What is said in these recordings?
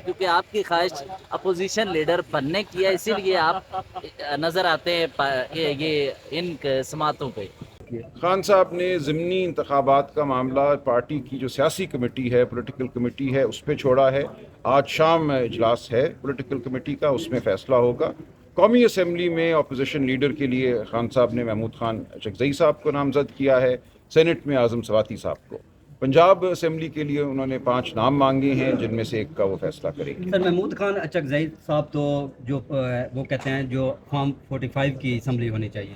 کیونکہ آپ کی خواہش اپوزیشن لیڈر بننے کی ہے، اسی لیے آپ نظر آتے ہیں یہ ان سماعتوں پہ۔ خان صاحب نے ضمنی انتخابات کا معاملہ پارٹی کی جو سیاسی کمیٹی ہے، پولیٹیکل کمیٹی ہے، اس پہ چھوڑا ہے۔ آج شام اجلاس ہے پولیٹیکل کمیٹی کا، اس میں فیصلہ ہوگا۔ قومی اسمبلی میں اپوزیشن لیڈر کے لیے خان صاحب نے محمود خان چکزئی صاحب کو نامزد کیا ہے، سینٹ میں اعظم سواتی صاحب کو۔ پنجاب اسمبلی کے لیے انہوں نے 5 نام مانگے ہیں، جن میں سے ایک کا وہ فیصلہ کریں گے۔ سر، محمود خان اچکزئی صاحب تو جو وہ کہتے ہیں جو فارم 45 کی اسمبلی ہونی چاہیے،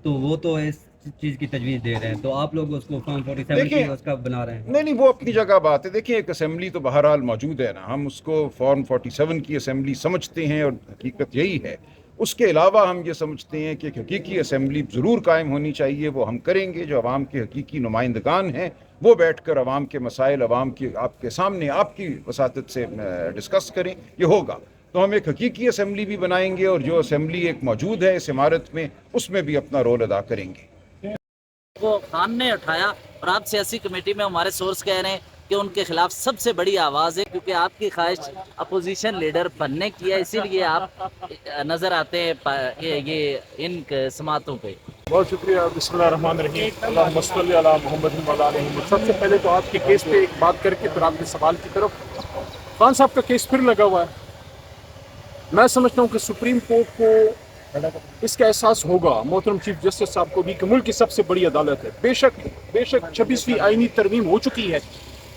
تو وہ تو اس چیز کی تجویز دے رہے ہیں، تو آپ لوگ اس کو فارم 47 کی اس کا بنا رہے ہیں؟ نہیں، وہ اپنی جگہ بات ہے۔ دیکھیں، ایک اسمبلی تو بہرحال موجود ہے نا، ہم اس کو فارم 47 کی اسمبلی سمجھتے ہیں اور حقیقت یہی ہے۔ اس کے علاوہ ہم یہ سمجھتے ہیں کہ ایک حقیقی اسمبلی ضرور قائم ہونی چاہیے، وہ ہم کریں گے۔ جو عوام کے حقیقی نمائندگان ہیں وہ بیٹھ کر عوام کے مسائل عوام کی آپ کے سامنے آپ کی وساطت سے ڈسکس کریں، یہ ہوگا۔ تو ہم ایک حقیقی اسمبلی بھی بنائیں گے، اور جو اسمبلی ایک موجود ہے اس عمارت میں، اس میں بھی اپنا رول ادا کریں گے۔ وہ خان نے اٹھایا، اور آپ سیاسی کمیٹی میں ہمارے سورس کہہ رہے ہیں کہ ان کے خلاف سب سے بڑی آواز ہے، کیونکہ آپ کی خواہش اپوزیشن لیڈر بننے کی ہے، اسی لیے آپ نظر آتے ہیں یہ ان سماعتوں پہ۔ بہت شکریہ۔ بسم اللہ الرحمن الرحیم، اللہم صلی علی محمد وعلی آل محمد۔ سب سے پہلے تو آپ کے کیس پہ ایک بات کر کے پھر آپ کے سوال کی طرف۔ خان صاحب کا کیس پھر لگا ہوا ہے۔ میں سمجھتا ہوں کہ سپریم کورٹ کو اس کا احساس ہوگا، محترم چیف جسٹس صاحب کو بھی، کہ ملک کی سب سے بڑی عدالت ہے۔ بے شک 26ویں آئینی ترمیم ہو چکی ہے،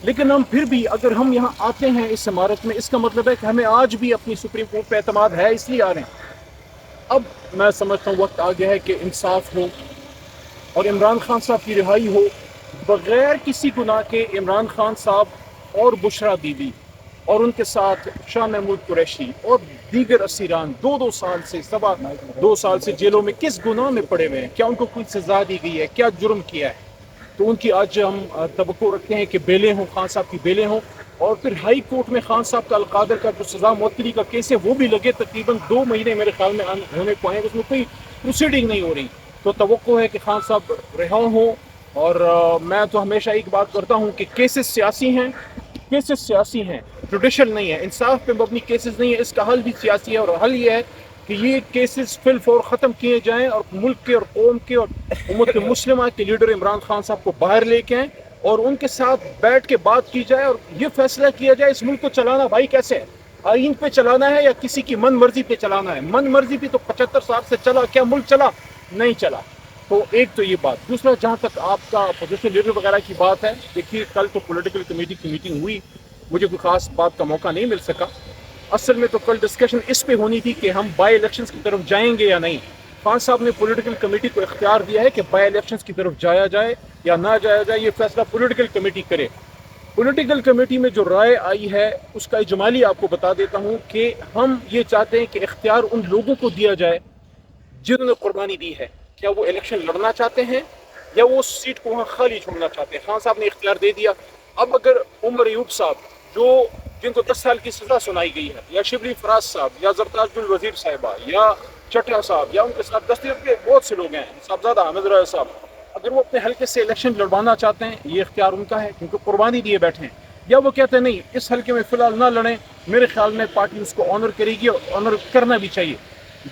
لیکن ہم پھر بھی اگر ہم یہاں آتے ہیں اس عمارت میں، اس کا مطلب ہے کہ ہمیں آج بھی اپنی سپریم کورٹ پہ اعتماد ہے، اس لیے آ رہے ہیں۔ اب میں سمجھتا ہوں وقت آ گیا ہے کہ انصاف ہو اور عمران خان صاحب کی رہائی ہو۔ بغیر کسی گناہ کے عمران خان صاحب اور بشرا بی بی اور ان کے ساتھ شاہ محمود قریشی اور دیگر اسیران 2 سال سے جیلوں میں کس گناہ میں پڑے ہوئے ہیں؟ کیا ان کو کوئی سزا دی گئی ہے؟ کیا جرم کیا ہے؟ تو ان کی آج ہم توقع رکھتے ہیں کہ بیلیں ہوں، خان صاحب کی بیلیں ہوں، اور پھر ہائی کورٹ میں خان صاحب کا القادر کا جو سزا معطلی کا کیس ہے وہ بھی لگے۔ تقریباً 2 مہینے میرے خیال میں ہونے کو ہیں، اس میں کوئی پروسیڈنگ نہیں ہو رہی، تو توقع ہے کہ خان صاحب رہا ہوں۔ اور میں تو ہمیشہ ایک بات کرتا ہوں کہ کیسز سیاسی ہیں، جوڈیشل نہیں ہے، انصاف پہ مبنی کیسز نہیں ہے۔ اس کا حل بھی سیاسی ہے، اور حل یہ ہے کہ یہ کیسز فی الفور ختم کیے جائیں، اور ملک کے اور قوم کے اور امت مسلمہ کے لیڈر عمران خان صاحب کو باہر لے کے آئیں، اور ان کے ساتھ بیٹھ کے بات کی جائے، اور یہ فیصلہ کیا جائے اس ملک کو چلانا بھائی کیسے ہے؟ آئین پہ چلانا ہے یا کسی کی من مرضی پہ چلانا ہے؟ من مرضی پہ تو 75 سال سے چلا، کیا ملک چلا؟ نہیں چلا۔ تو ایک تو یہ بات۔ دوسرا، جہاں تک آپ کا اپوزیشن لیڈر وغیرہ کی بات ہے، دیکھیے کل تو پولیٹیکل کمیٹی کی میٹنگ ہوئی، مجھے کوئی خاص بات کا موقع نہیں مل سکا۔ اصل میں تو کل ڈسکشن اس پہ ہونی تھی کہ ہم بائی الیکشنز کی طرف جائیں گے یا نہیں۔ خان صاحب نے پولیٹیکل کمیٹی کو اختیار دیا ہے کہ بائی الیکشنز کی طرف جایا جائے یا نہ جایا جائے، یہ فیصلہ پولیٹیکل کمیٹی کرے۔ پولیٹیکل کمیٹی میں جو رائے آئی ہے اس کا اجمالی آپ کو بتا دیتا ہوں کہ ہم یہ چاہتے ہیں کہ اختیار ان لوگوں کو دیا جائے جنہوں نے قربانی دی ہے۔ کیا وہ الیکشن لڑنا چاہتے ہیں یا وہ سیٹ کو وہاں خالی چھوڑنا چاہتے ہیں؟ خان صاحب نے اختیار دے دیا۔ اب اگر عمر ایوب صاحب جن کو 10 سال کی سزا سنائی گئی ہے، یا شبلی فراز صاحب، یا زرتاج الوزیر صاحبہ، یا چٹیا صاحب، یا ان کے ساتھ دستیاب کے بہت سے لوگ ہیں، صاحبزادہ حامد رائے صاحب، اگر وہ اپنے حلقے سے الیکشن لڑوانا چاہتے ہیں، یہ اختیار ان کا ہے کیونکہ قربانی دیے بیٹھے ہیں، یا وہ کہتے ہیں نہیں اس حلقے میں فی الحال نہ لڑیں، میرے خیال میں پارٹی اس کو آنر کرے گی، اور آنر کرنا بھی چاہیے۔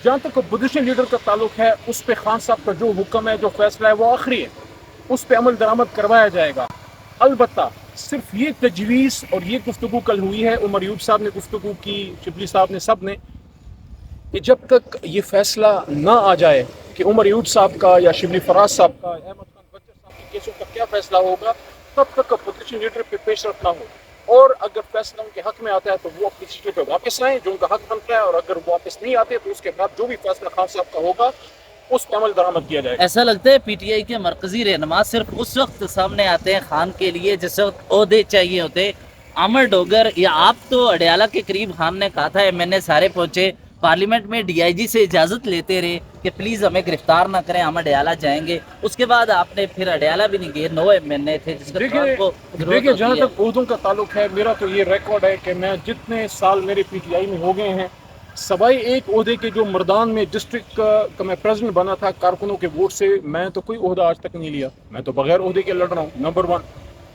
جہاں تک اپوزیشن لیڈر کا تعلق ہے، اس پہ خان صاحب کا جو حکم ہے، جو فیصلہ ہے، وہ آخری ہے، اس پہ عمل درآمد کروایا جائے گا۔ البتہ صرف یہ تجویز اور یہ گفتگو کل ہوئی ہے، عمر ایوب صاحب نے گفتگو کی، شبلی صاحب نے، سب نے، کہ جب تک یہ فیصلہ نہ آ جائے کہ عمر ایوب صاحب کا یا شبلی فراز صاحب کا، احمد خان بچر صاحب کے کیسوں کا کیا فیصلہ ہوگا، تب تک اپوزیشن لیڈر پہ پیش رفت نہ ہو، اور اگر فیصلہ ان کے حق میں آتا ہے تو وہ اپنی سیٹوں پہ واپس آئیں جو ان کا حق بنتا ہے، اور اگر وہ واپس نہیں آتے تو اس کے بعد جو بھی فیصلہ خان صاحب کا ہوگا اس پہ عمل درآمد کیا جائے گا۔ ایسا لگتا ہے پی ٹی آئی کے مرکزی رہنما صرف اس وقت سامنے آتے ہیں خان کے لیے جس وقت عہدے چاہیے ہوتے۔ عامر ڈوگر یا آپ تو اڈیالہ کے قریب خان نے کہا تھا ایم این اے سارے پہنچے، پارلیمنٹ میں ڈی آئی جی سے اجازت لیتے رہے کہ پلیز ہمیں گرفتار نہ کریں، ہم اڈیالہ جائیں گے، اس کے بعد آپ نے پھر اڈیالہ بھی نہیں گئے، 9 ایم این اے تھے جس کا دیکھیے جہاں تک عہدوں کا تعلق ہے، میرا تو یہ ریکارڈ ہے کہ میں جتنے سال میرے پی ٹی آئی میں ہو گئے ہیں، سوائے ایک عہدے کے جو مردان میں ڈسٹرکٹ کا میں پریزیڈنٹ بنا تھا کارکنوں کے ووٹ سے، میں تو کوئی عہدہ آج تک نہیں لیا۔ میں تو بغیر عہدے کے لڑ رہا ہوں، نمبر 1۔